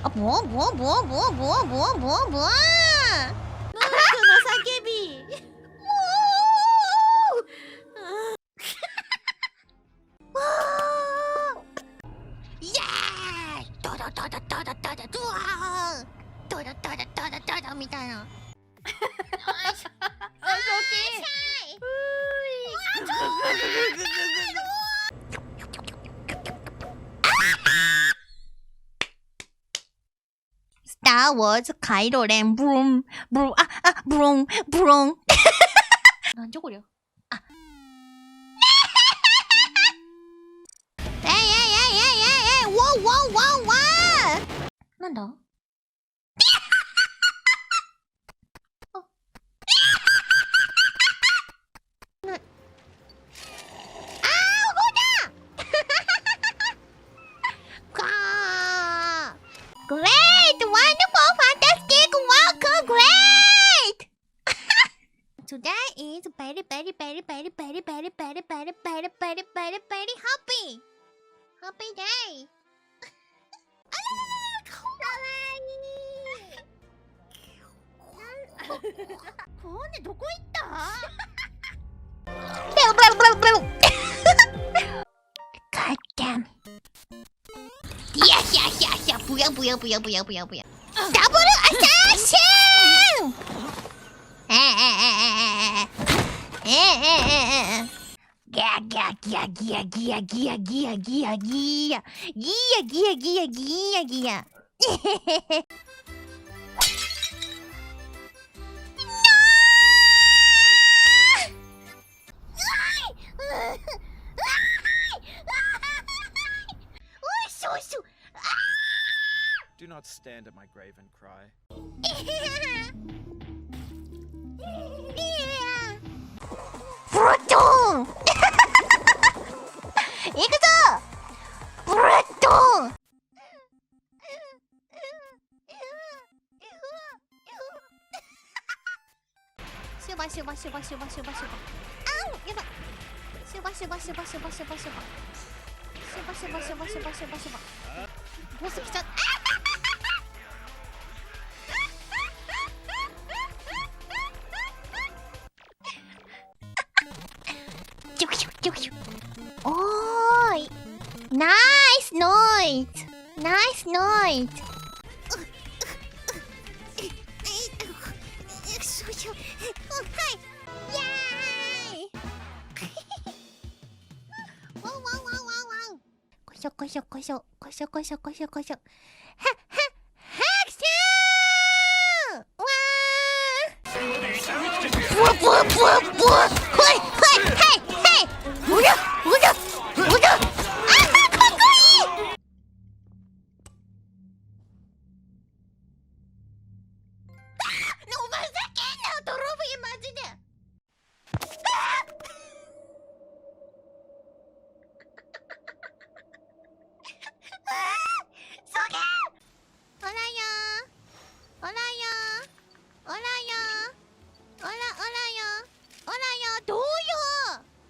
あ、ボワンボワンボワンボワンボワンボワンボワンボワン。ムークの叫び。イエーイ。ドドドドドドドドドドワーン。ドドドドドドドドみたいな。Star Wars カイロレンブルンブルンブルンブルン。なんじゃこりゃ。あ。ワンワンワンワン。なんだ。Great! Wonderful! Fantastic! Welcome! Great! Today is very, very, very, very, very, very, very, very, very, very, very, very, very happy! Happy day! コーネどこ行った？ God damn! いやいやいやいや、不要不要不要不要不要不要。ダブルアサーシン。ギャギャギャギャギャギャギャギャギャギャギャギャギャギャギャギャ。Do not stand at my grave and cry. ブルトーン。行くぞ。ブルトーン。シュバシュバシュバシュバシュバシュバ。あん、やばい。シュバシュバシュバシュバシュバシュバ。シュバシュバシュバシュバシュバシュバ。ボス来ちゃった。おーい。ナイスノイズ。ナイスノイズ。こしょこしょこしょこしょこしょこしょこしょ。はハクション。わー。ブワブワブワブワ。はいはいはい。うらうら。